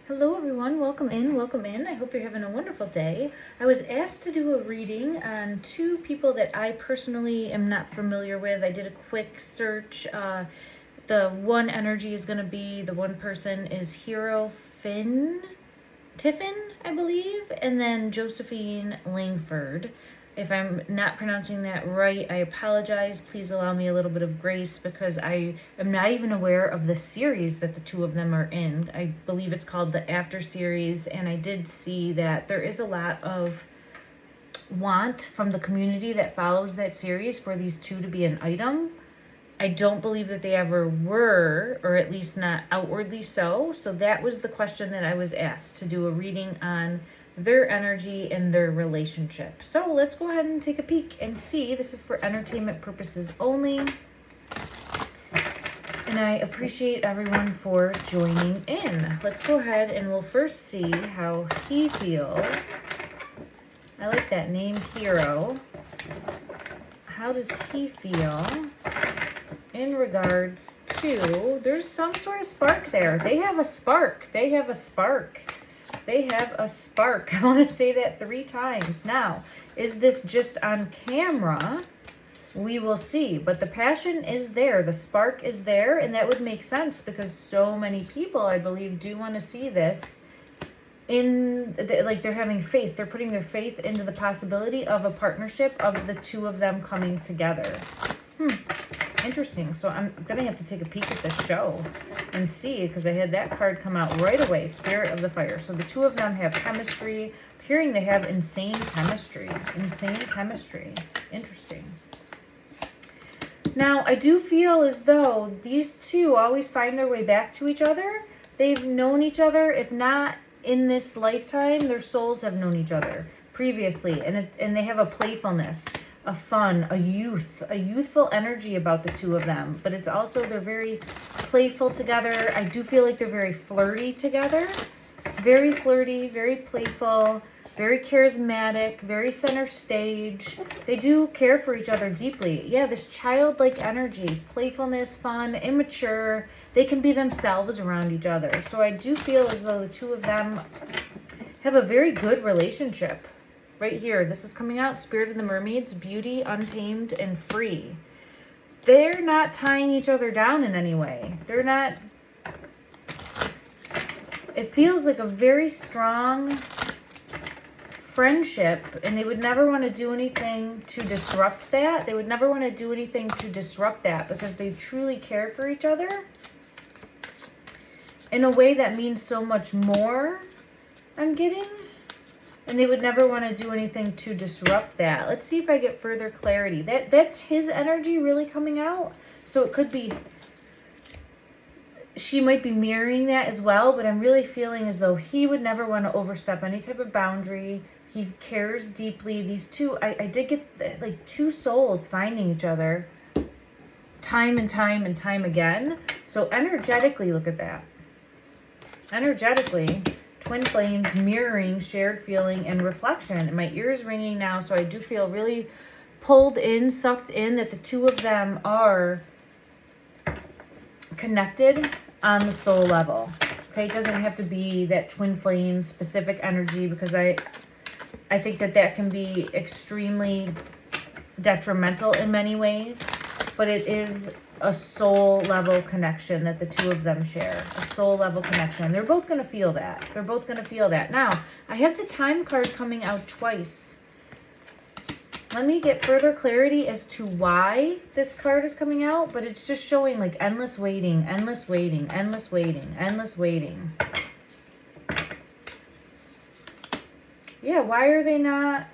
Hello everyone, welcome in, welcome in. I hope you're having a wonderful day. I was asked to do a reading on two people that I personally am not familiar with. I did a quick search. The one energy is going to be, the one person is Hero Tiffin, I believe, and then Josephine Langford. If I'm not pronouncing that right, I apologize. Please allow me a little bit of grace because I am not even aware of the series that the two of them are in. I believe it's called the After series, and I did see that there is a lot of want from the community that follows that series for these two to be an item. I don't believe that they ever were, or at least not outwardly so. So that was the question that I was asked, to do a reading on their energy and their relationship. So let's go ahead and take a peek and see. This is for entertainment purposes only. And I appreciate everyone for joining in. Let's go ahead and we'll first see how he feels. I like that name, Hero. How does he feel in regards to, there's some sort of spark there. They have a spark. They have a spark. They have a spark. I want to say that 3 times. Now, is this just on camera? We will see. But the passion is there. The spark is there. And that would make sense because so many people, I believe, do want to see this. Like they're having faith. They're putting their faith into the possibility of a partnership of the two of them coming together. Interesting. So I'm going to have to take a peek at the show and see, because I had that card come out right away, Spirit of the Fire. So the two of them have chemistry. I'm hearing they have insane chemistry. Insane chemistry. Interesting. Now, I do feel as though these two always find their way back to each other. They've known each other, if not in this lifetime, their souls have known each other previously. And they have a playfulness, a fun, a youthful energy about the two of them. But it's also, they're very playful together. I do feel like they're very flirty together. Very flirty, very playful, very charismatic, very center stage. They do care for each other deeply. Yeah, this childlike energy, playfulness, fun, immature. They can be themselves around each other. So I do feel as though the two of them have a very good relationship. Right here, this is coming out, Spirit of the Mermaids, beauty, untamed, and free. They're not tying each other down in any way. They're not... It feels like a very strong friendship, and they would never want to do anything to disrupt that. They would never want to do anything to disrupt that because they truly care for each other in a way that means so much more, I'm getting. And they would never want to do anything to disrupt that. Let's see if I get further clarity. That's his energy really coming out. So it could be, she might be mirroring that as well, but I'm really feeling as though he would never want to overstep any type of boundary. He cares deeply. These two, I did get like two souls finding each other time and time and time again. So energetically, look at that. Energetically, twin flames mirroring shared feeling and reflection. And my ears ringing now, so I do feel really pulled in, sucked in, that the two of them are connected on the soul level. Okay, it doesn't have to be that twin flame specific energy, because I think that can be extremely detrimental in many ways, but it is a soul level connection that the two of them share. A soul level connection. They're both going to feel that. They're both going to feel that. Now, I have the time card coming out twice. Let me get further clarity as to why this card is coming out, but it's just showing like endless waiting, endless waiting, endless waiting, endless waiting. Yeah, why are they not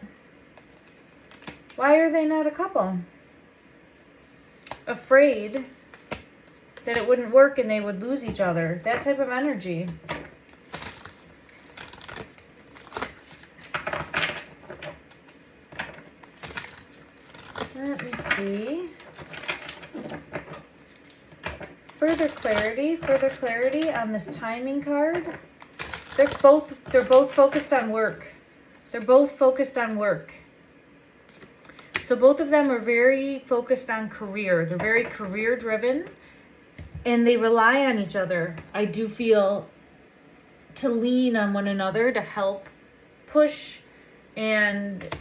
a couple? Afraid that it wouldn't work and they would lose each other. That type of energy. Let me see. Further clarity on this timing card. They're both focused on work. They're both focused on work. So both of them are very focused on career. They're very career driven and they rely on each other. I do feel to lean on one another to help push and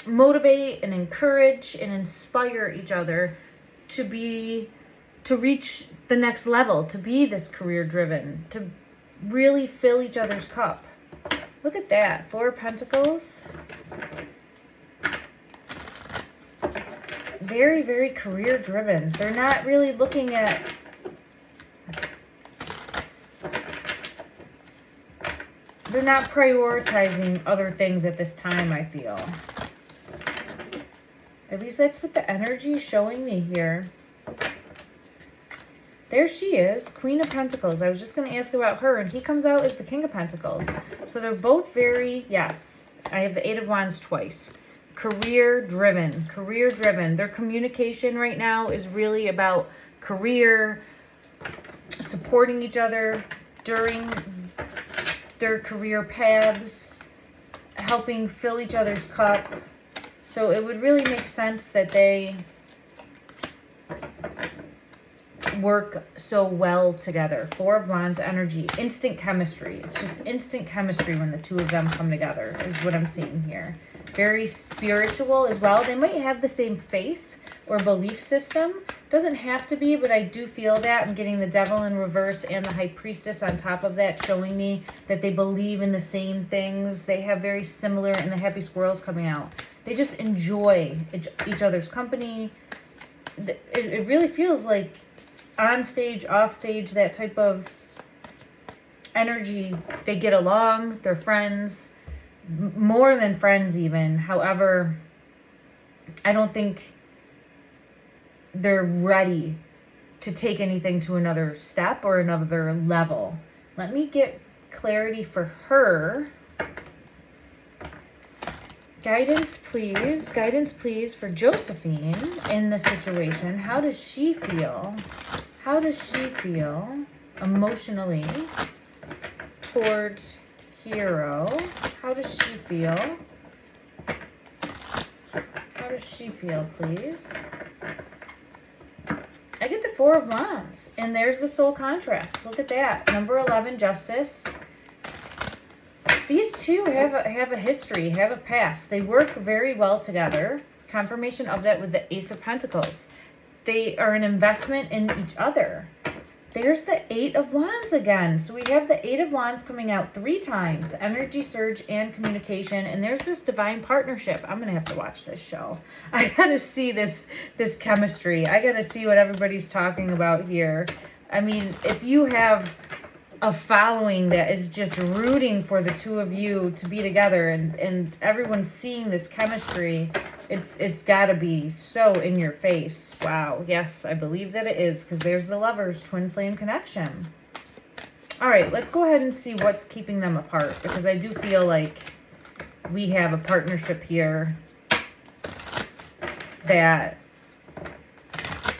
motivate and encourage and inspire each other to reach the next level, to be this career driven, to really fill each other's cup. Look at that, 4 of Pentacles. Very, very career driven. They're not really looking at they're not prioritizing other things at this time, I feel. At least that's what the energy is showing me here. There she is, Queen of Pentacles. I was just going to ask about her, and he comes out as the King of Pentacles. So they're both very, yes, I have the 8 of Wands twice. Career driven, career driven. Their communication right now is really about career, supporting each other during their career paths, helping fill each other's cup. So it would really make sense that they work so well together. 4 of Wands energy, instant chemistry. It's just instant chemistry when the two of them come together is what I'm seeing here. Very spiritual as well. They might have the same faith or belief system. Doesn't have to be, but I do feel that. I'm getting the Devil in reverse and the High Priestess on top of that, showing me that they believe in the same things. They have very similar, and the Happy Squirrels coming out. They just enjoy each other's company. It really feels like on stage, off stage, that type of energy. They get along, they're friends, more than friends even. However, I don't think they're ready to take anything to another step or another level. Let me get clarity for her. Guidance, please. Guidance, please, for Josephine in the situation. How does she feel? How does she feel emotionally towards Hero? How does she feel? How does she feel, please? I get the 4 of Wands, and there's the soul contract. Look at that. Number 11, Justice. These two have a history, have a past. They work very well together. Confirmation of that with the Ace of Pentacles. They are an investment in each other. There's the 8 of Wands again. So we have the 8 of Wands coming out 3 times. Energy surge and communication. And there's this divine partnership. I'm going to have to watch this show. I got to see this chemistry. I got to see what everybody's talking about here. I mean, if you have a following that is just rooting for the two of you to be together, and everyone's seeing this chemistry, it's got to be so in your face. Wow. Yes, I believe that it is, because there's the Lovers twin flame connection. All right, let's go ahead and see what's keeping them apart, because I do feel like we have a partnership here that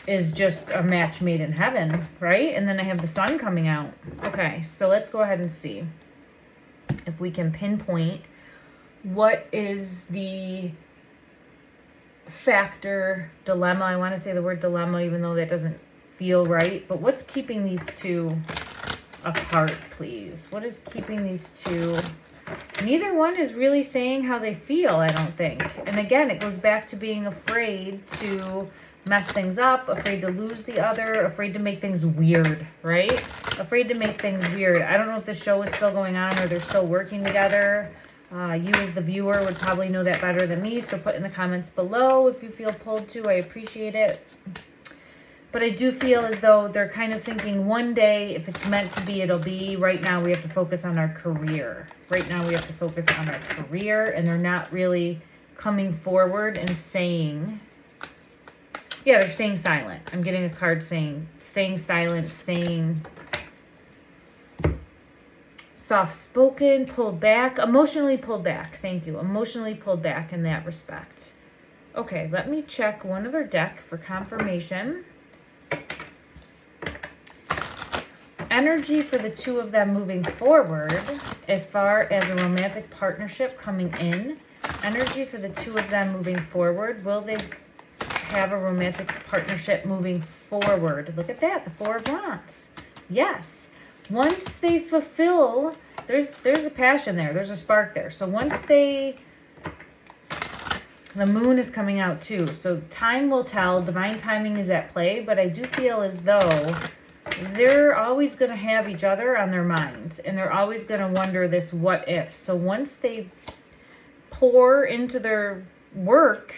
is just a match made in heaven, right? And then I have the Sun coming out. Okay, so let's go ahead and see if we can pinpoint what is the factor, dilemma. I want to say the word dilemma, even though that doesn't feel right. But what's keeping these two apart, please? What is keeping these two? Neither one is really saying how they feel, I don't think. And again, it goes back to being afraid to mess things up, afraid to lose the other, afraid to make things weird, right? Afraid to make things weird. I don't know if the show is still going on or they're still working together. You as the viewer would probably know that better than me, so put in the comments below if you feel pulled to. I appreciate it. But I do feel as though they're kind of thinking one day, if it's meant to be, it'll be. Right now, we have to focus on our career. Right now, we have to focus on our career, and they're not really coming forward and saying... Yeah, they're staying silent. I'm getting a card saying staying silent, staying soft-spoken, pulled back, emotionally pulled back. Thank you. Emotionally pulled back in that respect. Okay, let me check one other deck for confirmation. Energy for the two of them moving forward as far as a romantic partnership coming in. Energy for the two of them moving forward. Will they have a romantic partnership moving forward? Look at that, the 4 of Wands. Yes. once they fulfill, there's a passion there. There's a spark there. So once the moon is coming out too. So time will tell. Divine timing is at play. But I do feel as though they're always going to have each other on their mind. And they're always going to wonder this what if. So once they pour into their work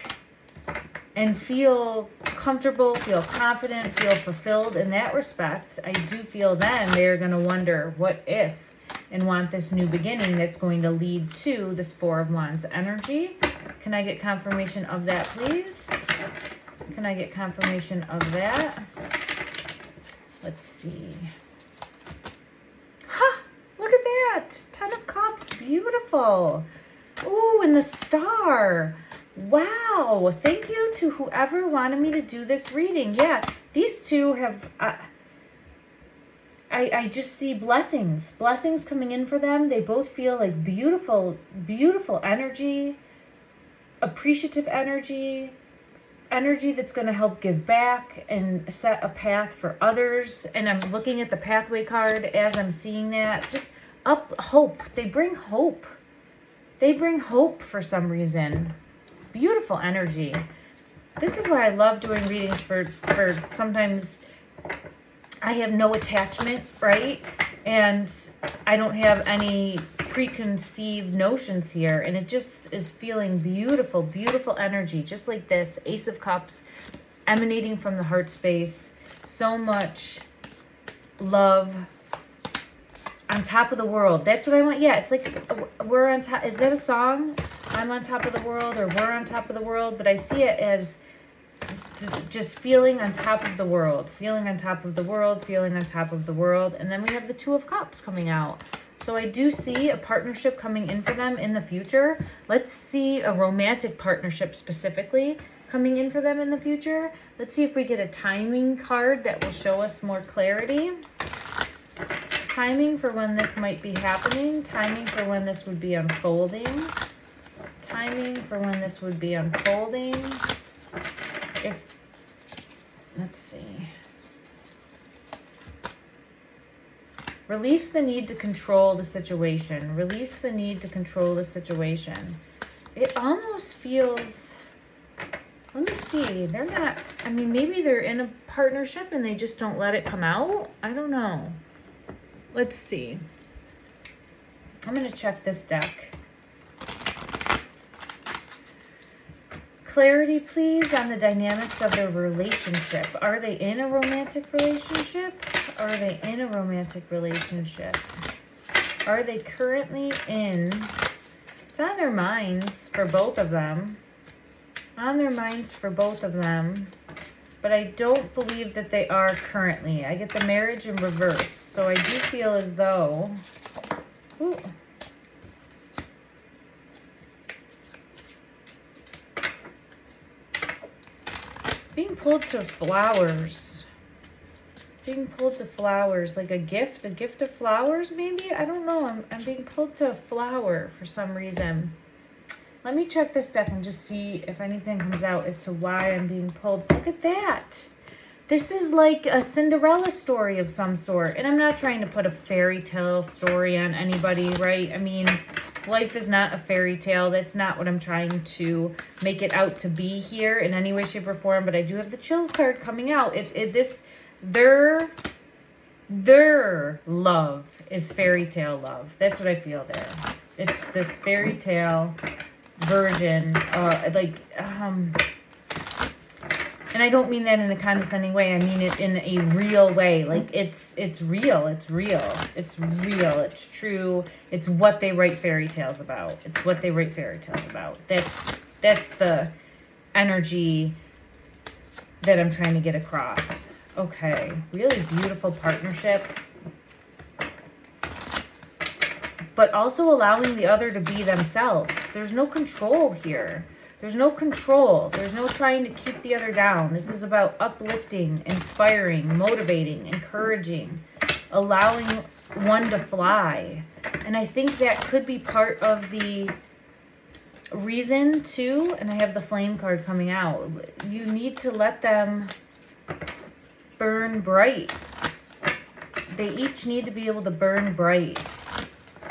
and feel comfortable, feel confident, feel fulfilled in that respect, I do feel then they're going to wonder what if and want this new beginning that's going to lead to this Four of Wands energy. Can I get confirmation of that, please? Can I get confirmation of that? Let's see. Ha! Look at that! 10 of Cups. Beautiful. Ooh, and the star. Wow. Thank you to whoever wanted me to do this reading. Yeah, these two have... I just see blessings. Blessings coming in for them. They both feel like beautiful, beautiful energy. Appreciative energy. Energy that's going to help give back and set a path for others. And I'm looking at the pathway card as I'm seeing that. Just hope. They bring hope. They bring hope for some reason. Beautiful energy. This is why I love doing readings for sometimes I have no attachment, right? And I don't have any preconceived notions here. And it just is feeling beautiful, beautiful energy. Just like this. Ace of Cups emanating from the heart space. So much love. On top of the world. That's what I want. Yeah, it's like we're on top. Is that a song? I'm on top of the world, or we're on top of the world. But I see it as just feeling on top of the world. Feeling on top of the world. Feeling on top of the world. And then we have the Two of Cups coming out. So I do see a partnership coming in for them in the future. Let's see a romantic partnership specifically coming in for them in the future. Let's see if we get a timing card that will show us more clarity. Timing for when this might be happening. Timing for when this would be unfolding. Timing for when this would be unfolding. Let's see. Release the need to control the situation. Release the need to control the situation. It almost feels... Let me see. They're not... I mean, maybe they're in a partnership and they just don't let it come out. I don't know. Let's see. I'm going to check this deck. Clarity, please, on the dynamics of their relationship. Are they in a romantic relationship? Are they in a romantic relationship? Are they currently in... It's on their minds for both of them. On their minds for both of them. But I don't believe that they are currently. I get the marriage in reverse. So I do feel as though... Ooh. Being pulled to flowers. Being pulled to flowers. Like a gift of flowers maybe? I don't know. I'm being pulled to a flower for some reason. Let me check this deck and just see if anything comes out as to why I'm being pulled. Look at that. This is like a Cinderella story of some sort. And I'm not trying to put a fairy tale story on anybody, right? I mean, life is not a fairy tale. That's not what I'm trying to make it out to be here in any way, shape, or form. But I do have the chills card coming out. Their love is fairy tale love. That's what I feel there. It's this fairy tale version, and I don't mean that in a condescending way. I mean it in a real way. Like it's real. It's true. It's what they write fairy tales about. That's the energy that I'm trying to get across. Okay, really beautiful partnership. But also allowing the other to be themselves. There's no control here. There's no control. There's no trying to keep the other down. This is about uplifting, inspiring, motivating, encouraging, allowing one to fly. And I think that could be part of the reason too. And I have the flame card coming out. You need to let them burn bright. they each need to be able to burn bright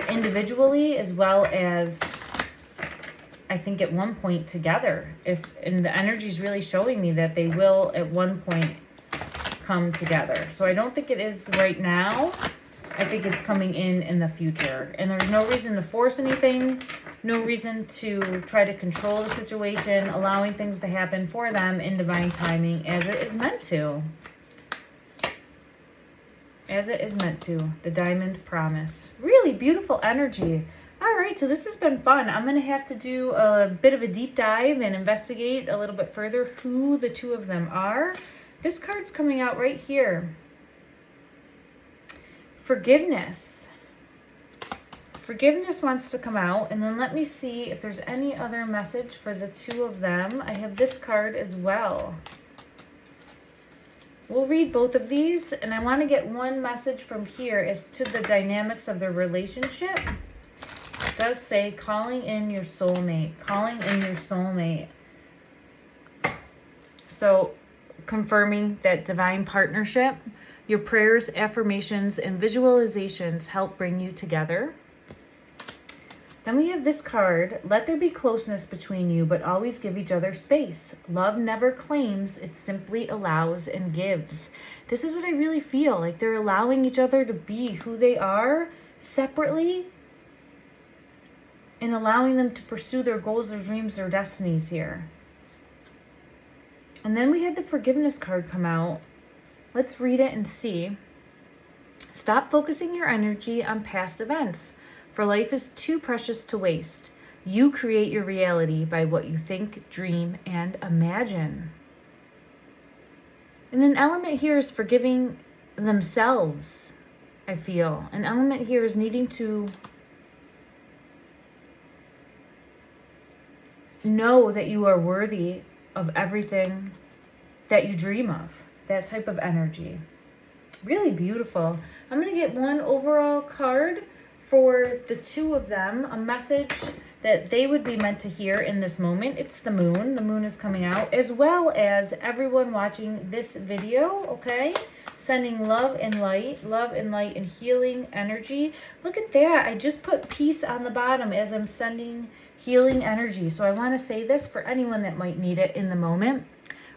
individually, as well as I think at one point together. And the energy is really showing me that they will at one point come together. So I don't think it is right now. I think it's coming in the future. And there's no reason to force anything, no reason to try to control the situation, allowing things to happen for them in divine timing as it is meant to. As it is meant to. The Diamond Promise. Really beautiful energy. All right, so this has been fun. I'm going to have to do a bit of a deep dive and investigate a little bit further who the two of them are. This card's coming out right here. Forgiveness. Forgiveness wants to come out. And then let me see if there's any other message for the two of them. I have this card as well. We'll read both of these. And I want to get one message from here as to the dynamics of their relationship. It does say calling in your soulmate. Calling in your soulmate. So confirming that divine partnership. Your prayers, affirmations, and visualizations help bring you together. Then we have this card. Let there be closeness between you, but always give each other space. Love never claims, it simply allows and gives. This is what I really feel. Like they're allowing each other to be who they are separately and allowing them to pursue their goals, their dreams, their destinies here. And then we had the forgiveness card come out. Let's read it and see. Stop focusing your energy on past events, for life is too precious to waste. You create your reality by what you think, dream, and imagine. And an element here is forgiving themselves, I feel. An element here is needing to know that you are worthy of everything that you dream of. That type of energy. Really beautiful. I'm going to get one overall card for the two of them. A message that they would be meant to hear in this moment. It's the moon. The moon is coming out. As well as everyone watching this video. Okay? Sending love and light and healing energy. Look at that. I just put peace on the bottom as I'm sending healing energy. So I want to say this for anyone that might need it in the moment.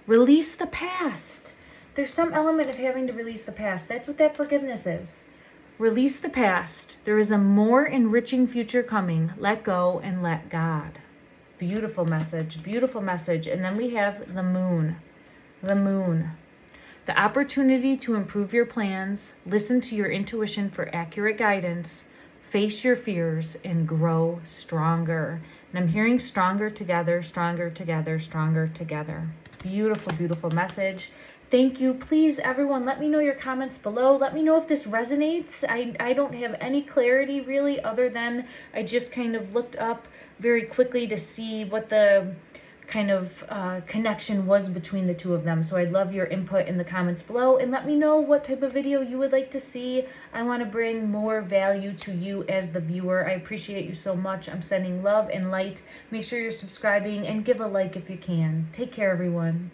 Release the past. There's some element of having to release the past. That's what that forgiveness is. Release the past. There is a more enriching future coming. Let go and let God. Beautiful message. Beautiful message. And then we have the moon. The moon. The opportunity to improve your plans. Listen to your intuition for accurate guidance. Face your fears and grow stronger. And I'm hearing stronger together, stronger together, stronger together. Beautiful, beautiful message. Thank you. Please, everyone, let me know your comments below. Let me know if this resonates. I don't have any clarity really, other than I just kind of looked up very quickly to see what the kind of connection was between the two of them. So I'd love your input in the comments below, and let me know what type of video you would like to see. I want to bring more value to you as the viewer. I appreciate you so much. I'm sending love and light. Make sure you're subscribing and give a like if you can. Take care, everyone.